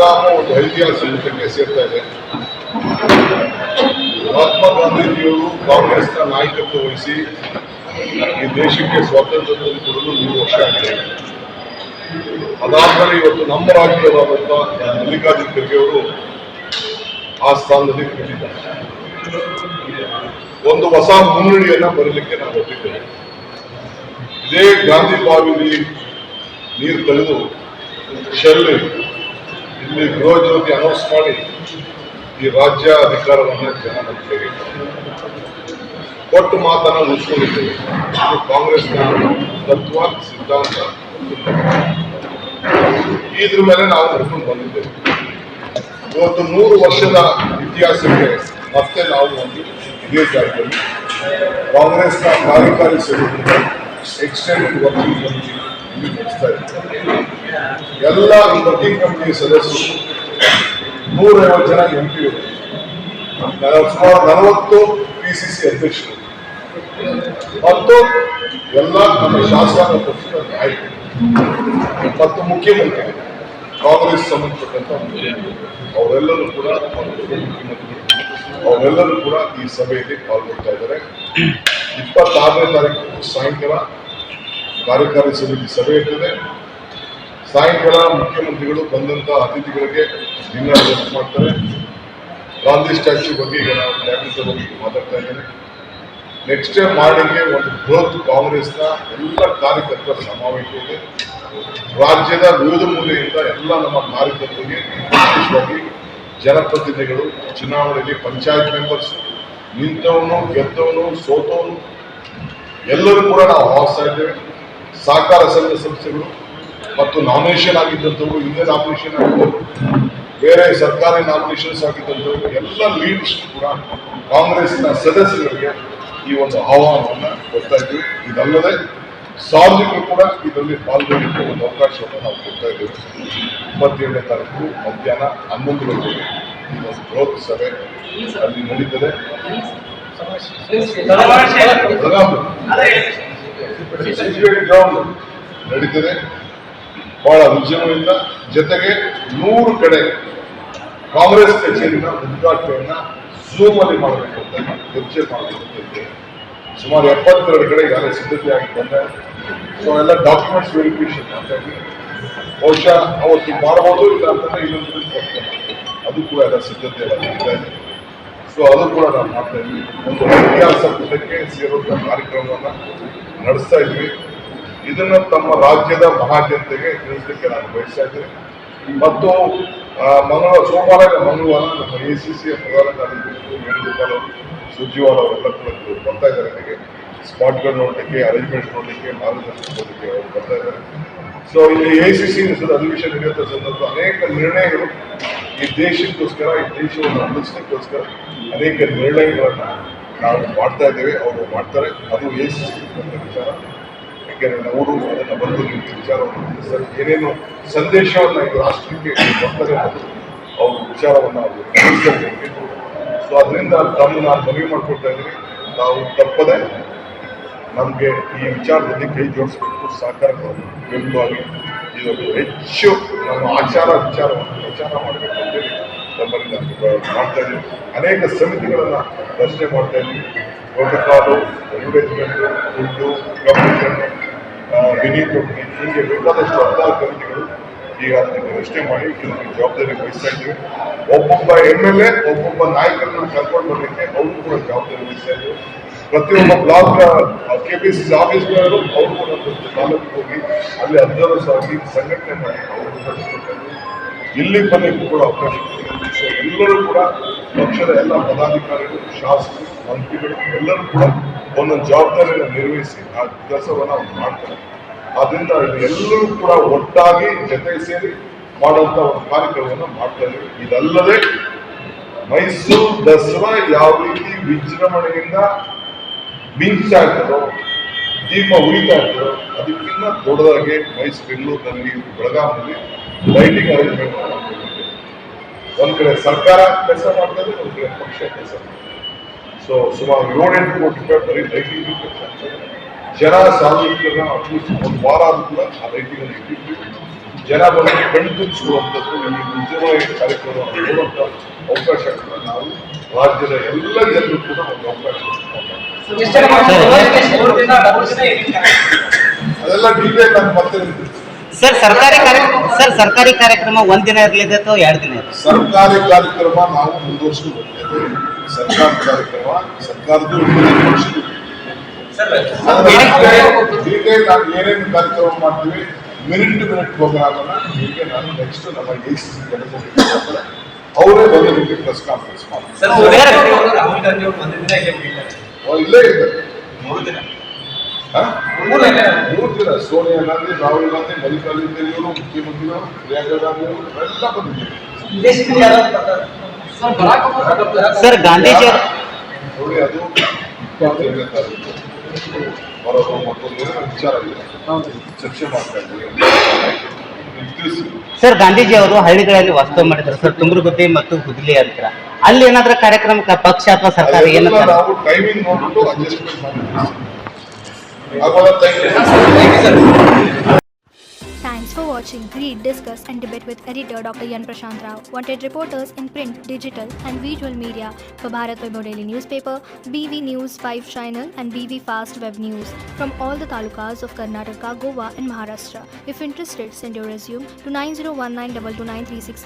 ಬೆಳಗಾಮ ಒಂದು ಐತಿಹಾಸಿಕ ಹಂತಕ್ಕೆ ಸೇರ್ತಾ ಇದೆ. ಮಹಾತ್ಮ ಗಾಂಧೀಜಿಯವರು ಕಾಂಗ್ರೆಸ್ನ ನಾಯಕತ್ವ ವಹಿಸಿ ಈ ದೇಶಕ್ಕೆ ಸ್ವಾತಂತ್ರ್ಯ ತಂದುಕೊಡಲು 100 ವರ್ಷ ಆಗಿದೆ. ಅದಾದ್ಮೇಲೆ ಇವತ್ತು ನಮ್ಮ ರಾಜ್ಯವಾದಂತಹ ಮಲ್ಲಿಕಾರ್ಜುನ ಖರ್ಗೆ ಅವರು ಆ ಸ್ಥಾನದಲ್ಲಿ ಕೂತಿದ್ದಾರೆ. ಒಂದು ಹೊಸ ಮುನ್ನಡೆಯನ್ನ ಬರಲಿಕ್ಕೆ ನಾವು ಹೊರಟಿದ್ದೇವೆ. ಇದೇ ಗಾಂಧಿ ಬಾವಿಲಿ ನೀರು ತೆಗೆದು ಶೆಲ್ ಇಲ್ಲಿ ಗೃಹ ಜ್ಯೋತಿ ಅನೌನ್ಸ್ ಮಾಡಿ ಈ ರಾಜ್ಯ ಅಧಿಕಾರವನ್ನು ಜನ ನಮಗೆ ಕೊಟ್ಟು ಮಾತನ್ನು ಉಳಿಸ್ಕೊಂಡಿದ್ದೇವೆ. ಇದು ಕಾಂಗ್ರೆಸ್ನ ತತ್ವ ಸಿದ್ಧಾಂತ. ಇದ್ರ ಮೇಲೆ ನಾವು ನಡ್ಕೊಂಡು ಬಂದಿದ್ದೇವೆ. ಇವತ್ತು 100 ವರ್ಷದ ಇತಿಹಾಸಕ್ಕೆ ಮತ್ತೆ ನಾವು ಒಂದು ಇದೇ ಜಾಗದಲ್ಲಿ ಕಾಂಗ್ರೆಸ್ನ ಕಾರ್ಯಕಾರಿ ಸಮಿತಿ ಎಕ್ಸ್ಟೆಂಡೆಡ್ ವರ್ಕಿಂಗ್ ಕಮಿಟಿ ನಡೆಸ್ತಾ ಇದ್ದೀವಿ. ಎಲ್ಲ ವರ್ಕಿಂಗ್ ಕಮಿಟಿ ಸದಸ್ಯರು 150 ಜನ ಎಂಪಿಗಳು, ಸುಮಾರು 40 PCC ಅಧ್ಯಕ್ಷರು ಮತ್ತು ಎಲ್ಲ ನಮ್ಮ ಶಾಸಕಾಂಗ ಪಕ್ಷದ ನಾಯಕರು ಮತ್ತು ಮುಖ್ಯಮಂತ್ರಿಗಳು, ಕಾಂಗ್ರೆಸ್ ಸಂಬಂಧಪಟ್ಟಂತ ಅವರೆಲ್ಲರೂ ಕೂಡ ಅವರೆಲ್ಲರೂ ಕೂಡ ಈ ಸಭೆಯಲ್ಲಿ ಪಾಲ್ಗೊಳ್ತಾ ಇದ್ದಾರೆ. 26ನೇ ತಾರೀಕು ಸಾಯಂಕಾಲ ಕಾರ್ಯಕಾರಿ ಸಮಿತಿ ಸಭೆ ಇರ್ತದೆ. ಸಾಯಂಕಾಲ ಮುಖ್ಯಮಂತ್ರಿಗಳು ಬಂದಂತ ಅತಿಥಿಗಳಿಗೆ ಡಿನ್ನರ್ ವ್ಯವಸ್ಥೆ ಮಾಡ್ತಾರೆ. ಗಾಂಧಿ ಸ್ಟ್ಯಾಚ್ಯೂ ಬಗ್ಗೆ ಈಗ ನಾವು ಕ್ಯಾಬಿನೆಟ್ ಬಗ್ಗೆ ಮಾತಾಡ್ತಾ ಇದ್ದೇನೆ. ನೆಕ್ಸ್ಟ್ ಡೇ ಮಾರ್ನಿಂಗ್ಗೆ ಒಂದು ಬೃಹತ್ ಕಾಂಗ್ರೆಸ್ನ ಎಲ್ಲ ಕಾರ್ಯಕರ್ತರ ಸಮಾವೇಶ ಇದೆ. ರಾಜ್ಯದ ವಿವಿಧ ಮೂಲೆಯಿಂದ ಎಲ್ಲ ನಮ್ಮ ಕಾರ್ಯಕರ್ತರಿಗೆ, ವಿಶೇಷವಾಗಿ ಜನಪ್ರತಿನಿಧಿಗಳು, ಚುನಾವಣೆಯಲ್ಲಿ ಪಂಚಾಯತ್ ಮೆಂಬರ್ಸ್, ನಿಂತವನು, ಗೆದ್ದವನು, ಸೋತವನು ಎಲ್ಲರೂ ಕೂಡ ನಾವು ಆಹ್ವಾನಿಸ್ತಾ ಇದ್ದೇವೆ. ಸಹಕಾರ ಸಂಘ ಸಂಸ್ಥೆಗಳು ಮತ್ತು ನಾಮಿನೇಷನ್ ಆಗಿದ್ದಂಥವ್ರು, ಹಿಂದೆ ನಾಮಿನೇಷನ್ ಆಗಿದ್ದವರು, ಬೇರೆ ಸರ್ಕಾರಿ ನಾಮಿನೇಷನ್ಸ್ ಆಗಿದ್ದಂಥವ್ರು ಎಲ್ಲ ಲೀಡರ್ಸ್ ಕೂಡ ಕಾಂಗ್ರೆಸ್ನ ಸದಸ್ಯರಿಗೆ ಈ ಒಂದು ಆಹ್ವಾನವನ್ನು ಕೊಡ್ತಾ ಇದ್ದೀವಿ. ಇದಲ್ಲದೆ ಸಾರ್ವಜನಿಕರು ಕೂಡ ಇದರಲ್ಲಿ ಪಾಲ್ಗೊಳ್ಳಲಿಕ್ಕೆ ಒಂದು ಅವಕಾಶವನ್ನು ನಾವು ಕೊಡ್ತಾ ಇದ್ದೇವೆ. 27ನೇ ತಾರೀಕು ಮಧ್ಯಾಹ್ನ 11 ಗಂಟೆಗೆ ಈ ಒಂದು ಬೃಹತ್ ಸಭೆ ಅಲ್ಲಿ ನಡೀತದೆ. ಗ್ರೌಂಡ್ ನಡೀತದೆ ಬಹಳ ವಿಜೃಂಭಣೆಯಿಂದ. ಜೊತೆಗೆ 100 ಕಡೆ ಕಾಂಗ್ರೆಸ್ ಕಚೇರಿನ ಉದ್ಘಾಟನೆಯನ್ನ ಝೂಮ್ ಅಲ್ಲಿ ಮಾಡಬೇಕು ಅಂತ ಚರ್ಚೆ ಮಾಡಬೇಕು. ಸುಮಾರು 72 ಕಡೆ ಈಗಾಗಲೇ ಸಿದ್ಧತೆ ಆಗಿ ಬಂದೆ. ಸೊ ಎಲ್ಲ ಡಾಕ್ಯುಮೆಂಟ್ಸ್ ವೆರಿಫಿಕೇಶನ್ ಮಾಡ್ತಾ ಇದ್ವಿ. ಬಹುಶಃ ಅವತ್ತು ಮಾಡಬಹುದು, ಇಲ್ಲ ಅಂತಂದ್ರೆ ಇನ್ನೊಂದು ಅದು ಕೂಡ ಎಲ್ಲ ಸಿದ್ಧತೆ ಎಲ್ಲ ಮಾಡ್ತಾ ಇದ್ವಿ. ಸೊ ಅದು ಕೂಡ ನಾವು ಮಾಡ್ತಾ ಇದ್ವಿ. ಒಂದು ಇತಿಹಾಸ ಪುಟಕ್ಕೆ ಸೇರುವಂತಹ ಕಾರ್ಯಕ್ರಮವನ್ನು ನಡೆಸ್ತಾ ಇದ್ವಿ. ಇದನ್ನು ತಮ್ಮ ರಾಜ್ಯದ ಮಹಾಜನತೆಗೆ ತಿಳಿಸಲಿಕ್ಕೆ ನಾನು ಬಯಸ್ತಾ ಇದ್ದೀನಿ. ಮತ್ತು ಸೋಮವಾರ ಮಂಗಳವಾರ ನಮ್ಮ ACC ಪ್ರಧಾನ ಕಾರ್ಯದರ್ಶಿ ವೇಣುಗೋಪಾಲ್ ಅವರು, ಸುರ್ಜಿವಾಲ ಅವರೆಲ್ಲ ಕೂಡ ಬರ್ತಾ ಇದ್ದಾರೆ. ನನಗೆ ಸ್ಪಾಟ್ಗಳು ನೋಡಲಿಕ್ಕೆ, ಅರೇಂಜ್ಮೆಂಟ್ಸ್ ನೋಡಲಿಕ್ಕೆ, ಮಾರ್ಗದರ್ಶನ ಕೊಡಲಿಕ್ಕೆ ಅವರು ಬರ್ತಾ ಇದ್ದಾರೆ. ಸೊ ಇಲ್ಲಿ ACC ಅಧಿವೇಶನ ನಡೆಯುವಂಥ ಸಂದರ್ಭ ಅನೇಕ ನಿರ್ಣಯಗಳು ಈ ದೇಶಕ್ಕೋಸ್ಕರ, ಈ ದೇಶವನ್ನು ಉಳಿಸಲಿಕ್ಕೋಸ್ಕರ ಅನೇಕ ನಿರ್ಣಯಗಳನ್ನು ನಾವು ಮಾಡ್ತಾ ಇದ್ದೇವೆ, ಅವರು ಮಾಡ್ತಾರೆ. ಅದು ACC ವಿಚಾರ. ಯಾಕೆಂದರೆ ಅವರು ಅದನ್ನು ಬಂದು ನಿಮಗೆ ವಿಚಾರವನ್ನು ತಿಳಿಸ್ತಾರೆ. ಏನೇನು ಸಂದೇಶವನ್ನು ಈ ರಾಷ್ಟ್ರಕ್ಕೆ ಕೊಡ್ತಾರೆ ಅವ್ರ ವಿಚಾರವನ್ನು ಅವರು ತಿಳಿಸ್ತಾರೆ. ಸೊ ಅದರಿಂದ ತಮ್ಮ ನಾನು ಮನವಿ ಮಾಡಿಕೊಡ್ತಾ ಇದ್ದೀನಿ, ನಾವು ತಪ್ಪದೆ ನಮಗೆ ಈ ವಿಚಾರದಲ್ಲಿ ಕೈ ಜೋಡಿಸಬೇಕು, ಸಹಕಾರ ಬೆಂಬಲವಾಗಿ ಇದೊಂದು ಹೆಚ್ಚು ನಮ್ಮ ವಿಚಾರವನ್ನು ಪ್ರಚಾರ ಮಾಡಬೇಕು ಅಂತೇಳಿ ನಮ್ಮಲ್ಲಿ ನಾನು ಮಾಡ್ತಾ ಇದ್ದೀವಿ. ಅನೇಕ ಸಮಿತಿಗಳನ್ನು ರಚನೆ ಮಾಡ್ತಾ ಇದ್ದೀವಿ. Protocol, advertisement, food, communication, Vineeth, ಹೀಗೆ ಬೇಕಾದಷ್ಟು 16 ಕಮಿಟಿಗಳು ಈಗ ಅದನ್ನು ರಚನೆ ಮಾಡಿ ಇದಕ್ಕೆ ಜವಾಬ್ದಾರಿ ವಹಿಸ್ತಾ ಇದ್ದೀವಿ. ಒಬ್ಬೊಬ್ಬ MLA, ಒಬ್ಬೊಬ್ಬ ನಾಯಕರನ್ನು ಕರ್ಕೊಂಡು ಬರಲಿಕ್ಕೆ ಅವರು ಕೂಡ ಜವಾಬ್ದಾರಿ ವಹಿಸ್ತಾ ಇದ್ದೀವಿ. ಪ್ರತಿಯೊಬ್ಬ ಬ್ಲಾಕ್ KPCC ಆಫೀಸ್ಗಳು ಅವರು ಕೂಡ ತಾಲೂಕಿಗೆ ಹೋಗಿ ಅಲ್ಲಿ ಅಬ್ಸರ್ವರ್ಸ್ ಆಗಿ ಸಂಘಟನೆ ಮಾಡಿ ಅವರು ನಡೆಸ್ಕೊಳ್ತಾ ಇದ್ದೀವಿ. ಇಲ್ಲಿ ಬರಲಿಕ್ಕೂ ಕೂಡ ಅವಕಾಶ ಕೊಟ್ಟಿದ್ದೀವಿ. ಸೊ ಎಲ್ಲರೂ ಕೂಡ ಪಕ್ಷದ ಎಲ್ಲ ಪದಾಧಿಕಾರಿಗಳು, ಶಾಸಕರು, ಮಂತ್ರಿಗಳು ಎಲ್ಲರೂ ಕೂಡ ಒಂದೊಂದು ಜವಾಬ್ದಾರಿಯನ್ನು ನಿರ್ವಹಿಸಿ ಆ ಕೆಲಸವನ್ನು ಅವ್ರು ಮಾಡ್ತಾರೆ. ಆದ್ದರಿಂದ ಎಲ್ಲರೂ ಕೂಡ ಒಟ್ಟಾಗಿ ಜೊತೆ ಸೇರಿ ಮಾಡುವಂಥ ಒಂದು ಕಾರ್ಯಕ್ರಮವನ್ನು ಮಾಡ್ತಾ ಇದ್ದೀವಿ. ಇದಲ್ಲದೆ ಮೈಸೂರು ದಸರಾ ಯಾವ ರೀತಿ ವಿಜೃಂಭಣೆಯಿಂದ ಮಿಂಚ್ತಾ ಇರ್ತದೋ, ದೀಪ ಉರಿತಾ ಇರ್ತದೋ, ಅದಕ್ಕಿಂತ ದೊಡ್ಡದಾಗಿ ಬೆಂಗಳೂರಿನಲ್ಲಿ, ಬೆಳಗಾವಿನಲ್ಲಿ ಲೈಟಿಂಗ್ ಅರೇಂಜ್ಮೆಂಟ್ ಮಾಡ್ತೀವಿ. ಒಂದ್ ಕಡೆ ಸರ್ಕಾರ ಕೆಲಸ ಮಾಡ್ತಾ ಇದೆ, ಒಂದ್ ಕಡೆ ಪಕ್ಷ ಕೆಲಸ ಮಾಡ್ತಾರೆ. ಸೊ ಸುಮಾರು 7-8 ಕೋಟಿ ರೂಪಾಯಿ ಬರೀ ಲೈಟಿಂಗ್ ಕೆಲಸ. ಜನ ಸಾರ್ವಜನಿಕರನ್ನ ಅಟ್ಲೀಸ್ಟ್ ಒಂದು ವಾರ ಆದ್ರೂ ಕೂಡ ಆ ಲೈಟಿಂಗ್ ಅನ್ನು ಇಟ್ಟಿರ್ತೀವಿ. ಜನ ಬಂದು ಕಣ್ತುಂಬಿಸುವಂಥದ್ದು ಈ ನಿಜವಾದ ಕಾರ್ಯಕ್ರಮ ನೋಡುವಂಥ ಅವಕಾಶ ಕೂಡ ನಾವು ರಾಜ್ಯದ ಎಲ್ಲ ಜನರು ಕೂಡ ಒಂದು ಅವಕಾಶ ಅದೆಲ್ಲ ಡೀಟೇಲ್ ನಾನು ಮತ್ತೆ ಸರ್ ಸರ್ಕಾರಿ ಕಾರ್ಯಕ್ರಮ ಒಂದಿನ ಇರಲಿದೆ ಅಥವಾ 2 ದಿನ ಇರಲಿ? ಸರ್ಕಾರಿ ಕಾರ್ಯಕ್ರಮ ನಾವು ಮುಂದುವರಿಸ್ಕೊಂಡು ಹೋಗ್ತೇವೆ. ಸರ್ಕಾರಿ ಕಾರ್ಯಕ್ರಮ ಸರ್ಕಾರದ್ದು ಡೀಟೇಲ್ ನಾವು ಏನೇನು ಕಾರ್ಯಕ್ರಮ ಮಾಡ್ತೀವಿ ಮಿನಿಟ್ ಟು ಮಿನಿಟ್ ಪ್ರೋಗ್ರಾಮ್ ಅನ್ನ ಹೀಗೆ ನಾನು ನೆಕ್ಸ್ಟ್ ನಮ್ಮ ACC ಅವರೇ ಬಂದು ನಿಮಗೆ ಪ್ರೆಸ್ ಕಾನ್ಫರೆನ್ಸ್ ಮಾಡ್ತಾರೆ. ಇಲ್ಲೇ ಇದ್ದಾರೆ 3 ದಿನ ಸೋನಿಯಾ ಗಾಂಧಿ, ರಾಹುಲ್ ಗಾಂಧಿ, ಮಲ್ಲಿಕಾರ್ಜುನ ಖರ್ಗೆ ಅವರು, ಮುಖ್ಯಮಂತ್ರಿಗಳು, ಪ್ರಿಯಾಂಕಾ ಗಾಂಧಿ ಅವರು ಎಲ್ಲ ಬಂದಿದ್ದಾರೆ. ಸರ್ ಗಾಂಧೀಜಿ ನೋಡಿ ಅದು ಬರೋದು ಮತ್ತೊಂದು ವಿಚಾರ ಇದೆ, ಚರ್ಚೆ ಮಾಡ್ತಾ ಇದ್ದೀವಿ. ಸರ್ ಗಾಂಧೀಜಿ ಅವರು ಹಳ್ಳಿಗಳಲ್ಲಿ ವಾಸ್ತವ ಮಾಡಿದ್ರು ಸರ್, ತುಂಗರಗುದ್ದೆ ಮತ್ತು ಹುದ್ಲಿ ಅಂತ. ಅಲ್ಲಿ ಏನಾದ್ರೂ ಕಾರ್ಯಕ್ರಮಕ್ಕೆ ಪಕ್ಷ ಅಥವಾ ಸರ್ಕಾರ ನಾವು ಟೈಮಿಂಗ್ ನೋಡ್ಬಿಟ್ಟು ಅಡ್ಜಸ್ಟ್ಮೆಂಟ್ ಮಾಡಿದ್ದೀವಿ. Thanks for watching. Read, discuss and debate with editor Dr. Yan Prashant Rao. Wanted reporters in print, digital and visual media for Bharat Vaibhav Daily Newspaper, BV News 5 Channel and BV Fast Web News from all the talukas of Karnataka, Goa and Maharashtra. If interested, send your resume to 9019229369.